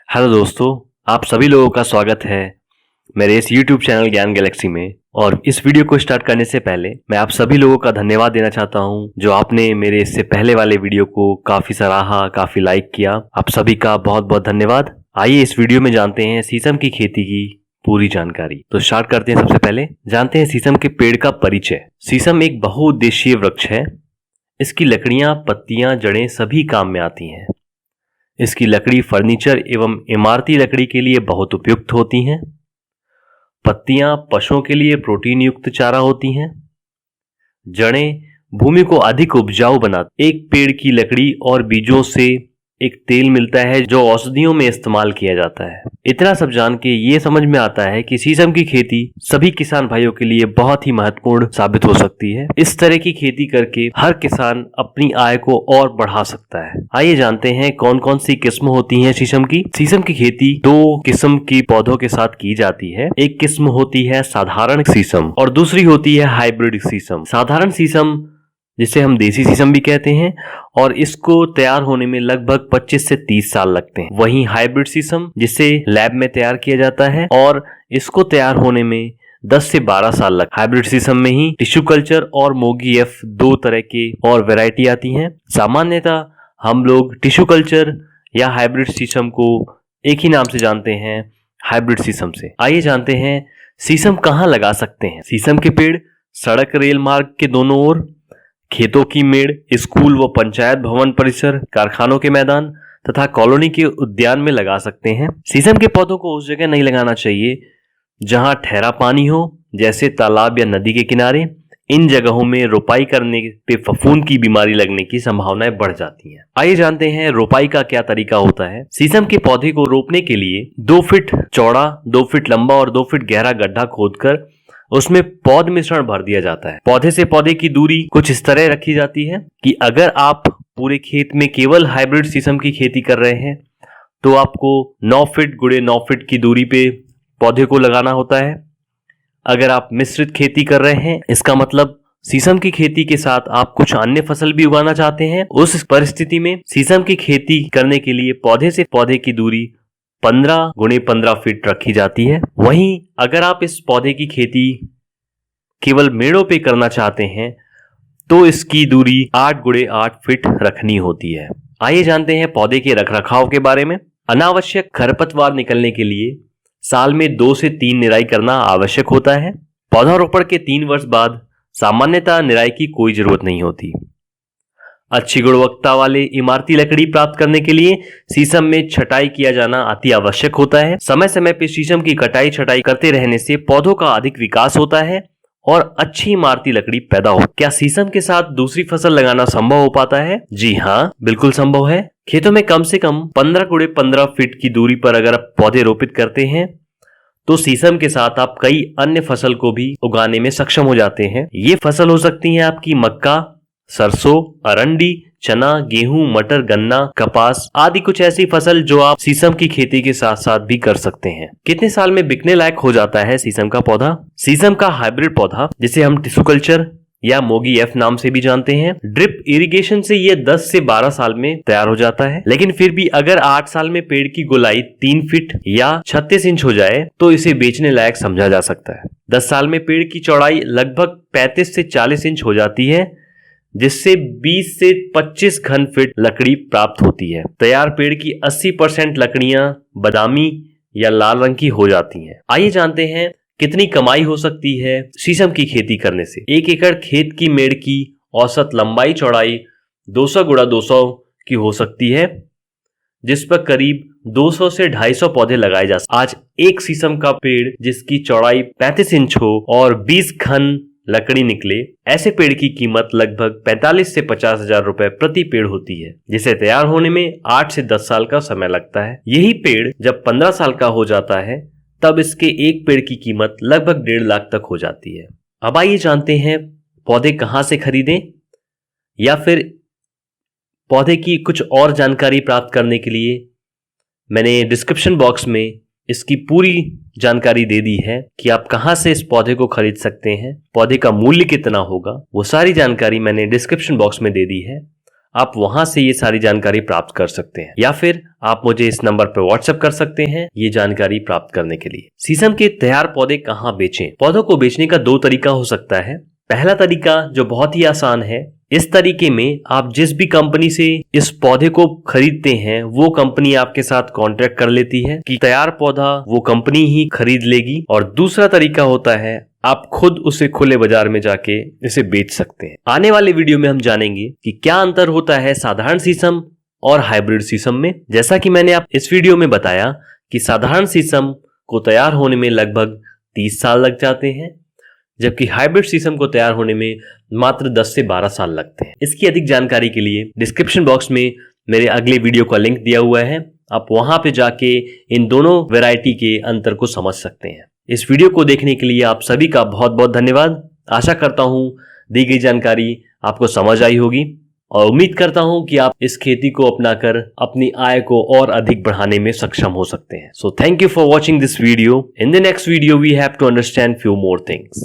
Hello दोस्तों, आप सभी लोगों का स्वागत है मेरे इस YouTube चैनल ज्ञान गैलेक्सी में। और इस वीडियो को स्टार्ट करने से पहले मैं आप सभी लोगों का धन्यवाद देना चाहता हूं जो आपने मेरे इससे पहले वाले वीडियो को काफी सराहा, काफी लाइक किया। आप सभी का बहुत बहुत धन्यवाद। आइए इस वीडियो में जानते हैं शीशम की खेती की पूरी जानकारी। तो स्टार्ट करते हैं। सबसे पहले जानते हैं शीशम के पेड़ का परिचय। शीशम एक बहुउद्देशीय वृक्ष है। इसकी लकड़ियां, पत्तियां, जड़ें सभी काम में आती हैं। इसकी लकड़ी फर्नीचर एवं इमारती लकड़ी के लिए बहुत उपयुक्त होती हैं। पत्तियां पशुओं के लिए प्रोटीन युक्त चारा होती हैं। जड़ें भूमि को अधिक उपजाऊ बनाती। एक पेड़ की लकड़ी और बीजों से एक तेल मिलता है जो औषधियों में इस्तेमाल किया जाता है। इतना सब जान के ये समझ में आता है कि शीशम की खेती सभी किसान भाइयों के लिए बहुत ही महत्वपूर्ण साबित हो सकती है। इस तरह की खेती करके हर किसान अपनी आय को और बढ़ा सकता है। आइए जानते हैं कौन कौन सी किस्म होती हैं शीशम की। शीशम की खेती दो किस्म की पौधों के साथ की जाती है। एक किस्म होती है साधारण शीशम और दूसरी होती है हाइब्रिड शीशम। साधारण शीशम जिसे हम देसी शीशम भी कहते हैं और इसको तैयार होने में लगभग 25 से 30 साल लगते हैं। वहीं हाइब्रिड शीशम जिसे लैब में तैयार किया जाता है और इसको तैयार होने में 10 से 12 साल लगते हैं। हाइब्रिड शीशम में ही टिश्यू कल्चर और मोगी एफ दो तरह के और वैरायटी आती हैं। सामान्यतः हम लोग टिश्यू कल्चर या हाइब्रिड शीशम को एक ही नाम से जानते हैं, हाइब्रिड शीशम से। आइए जानते हैं शीशम कहाँ लगा सकते हैं। शीशम के पेड़ सड़क, रेल मार्ग के दोनों ओर, खेतों की मेड़, स्कूल व पंचायत भवन परिसर, कारखानों के मैदान तथा कॉलोनी के उद्यान में लगा सकते हैं। शीशम के पौधों को उस जगह नहीं लगाना चाहिए जहां ठहरा पानी हो, जैसे तालाब या नदी के किनारे। इन जगहों में रोपाई करने पे फफूंद की बीमारी लगने की संभावनाएं बढ़ जाती हैं। आइए जानते हैं रोपाई का क्या तरीका होता है। शीशम के पौधे को रोपने के लिए 2 फीट चौड़ा, 2 फीट लंबा और 2 फीट गहरा गड्ढा खोदकर उसमें पौध मिश्रण भर दिया जाता है। पौधे से पौधे की दूरी कुछ इस तरह रखी जाती है कि अगर आप पूरे खेत में केवल हाइब्रिड शीशम की खेती कर रहे हैं तो आपको 9 फीट गुणे 9 फीट की दूरी पे पौधे को लगाना होता है। अगर आप मिश्रित खेती कर रहे हैं, इसका मतलब शीशम की खेती के साथ आप कुछ अन्य फसल भी उगाना चाहते हैं, उस परिस्थिति में शीशम की खेती करने के लिए पौधे से पौधे की दूरी 15 गुणे 15 फीट रखी जाती है। वहीं अगर आप इस पौधे की खेती केवल मेड़ों पे करना चाहते हैं तो इसकी दूरी 8 गुणे 8 फीट रखनी होती है। आइए जानते हैं पौधे के रखरखाव के बारे में। अनावश्यक खरपतवार निकलने के लिए साल में 2 से 3 निराई करना आवश्यक होता है। पौधारोपण के 3 वर्ष बाद सामान्यतः निराई की कोई जरूरत नहीं होती। अच्छी गुणवत्ता वाले इमारती लकड़ी प्राप्त करने के लिए शीशम में छटाई किया जाना अति आवश्यक होता है। समय समय पर शीशम की कटाई छटाई करते रहने से पौधों का अधिक विकास होता है और अच्छी इमारती लकड़ी पैदा हो। क्या शीशम के साथ दूसरी फसल लगाना संभव हो पाता है? जी हाँ, बिल्कुल संभव है। खेतों में कम से कम 15 गुणे 15 फीट की दूरी पर अगर आप पौधे रोपित करते हैं तो शीशम के साथ आप कई अन्य फसल को भी उगाने में सक्षम हो जाते हैं। ये फसल हो सकती है आपकी मक्का, सरसों, अरंडी, चना, गेहूं, मटर, गन्ना, कपास आदि कुछ ऐसी फसल जो आप शीशम की खेती के साथ साथ भी कर सकते हैं। कितने साल में बिकने लायक हो जाता है शीशम का पौधा? शीशम का हाइब्रिड पौधा जिसे हम टिश्यू कल्चर या मोगी एफ नाम से भी जानते हैं, ड्रिप इरिगेशन से ये 10 से 12 साल में तैयार हो जाता है। लेकिन फिर भी अगर 8 साल में पेड़ की गोलाई 3 फीट या 36 इंच हो जाए तो इसे बेचने लायक समझा जा सकता है। 10 साल में पेड़ की चौड़ाई लगभग 35 से 40 इंच हो जाती है, जिससे 20 से 25 घन फीट लकड़ी प्राप्त होती है। तैयार पेड़ की 80% लकड़ियां बादामी या लाल रंग की हो जाती हैं। आइए जानते हैं कितनी कमाई हो सकती है शीशम की खेती करने से। 1 एकड़ खेत की मेड़ की औसत लंबाई चौड़ाई 200 गुणा 200 की हो सकती है, जिस पर करीब 200 से 250 पौधे लगाए जा सकते हैं। आज एक शीशम का पेड़ जिसकी चौड़ाई 35 इंच हो और 20 घन लकड़ी निकले, ऐसे पेड़ की कीमत लगभग 45 से 50 हजार रुपए प्रति पेड़ होती है, जिसे तैयार होने में 8 से 10 साल का समय लगता है। यही पेड़ जब 15 साल का हो जाता है तब इसके एक पेड़ की कीमत लगभग 1.5 लाख तक हो जाती है। अब आइए जानते हैं पौधे कहां से खरीदें या फिर पौधे की कुछ और जानकारी प्राप्त करने के लिए मैंने डिस्क्रिप्शन बॉक्स में इसकी पूरी जानकारी दे दी है कि आप कहां से इस पौधे को खरीद सकते हैं, पौधे का मूल्य कितना होगा, वो सारी जानकारी मैंने डिस्क्रिप्शन बॉक्स में दे दी है। आप वहां से ये सारी जानकारी प्राप्त कर सकते हैं, या फिर आप मुझे इस नंबर पर व्हाट्सएप कर सकते हैं ये जानकारी प्राप्त करने के लिए। शीशम के तैयार पौधे कहाँ बेचें? पौधों को बेचने का 2 तरीका हो सकता है। पहला तरीका जो बहुत ही आसान है, इस तरीके में आप जिस भी कंपनी से इस पौधे को खरीदते हैं वो कंपनी आपके साथ कॉन्ट्रैक्ट कर लेती है कि तैयार पौधा वो कंपनी ही खरीद लेगी। और दूसरा तरीका होता है आप खुद उसे खुले बाजार में जाके इसे बेच सकते हैं। आने वाले वीडियो में हम जानेंगे कि क्या अंतर होता है साधारण शीशम और हाइब्रिड शीशम में। जैसा कि मैंने आप इस वीडियो में बताया कि साधारण शीशम को तैयार होने में लगभग 30 साल लग जाते हैं, जबकि हाइब्रिड शीशम को तैयार होने में मात्र 10 से 12 साल लगते हैं। इसकी अधिक जानकारी के लिए डिस्क्रिप्शन बॉक्स में मेरे अगले वीडियो का लिंक दिया हुआ है, आप वहां पे जाके इन दोनों वैरायटी के अंतर को समझ सकते हैं। इस वीडियो को देखने के लिए आप सभी का बहुत बहुत धन्यवाद। आशा करता हूं दी गई जानकारी आपको समझ आई होगी और उम्मीद करता हूं कि आप इस खेती को अपनाकर अपनी आय को और अधिक बढ़ाने में सक्षम हो सकते हैं। So thank you for watching this video. In the next video we have to understand few more things.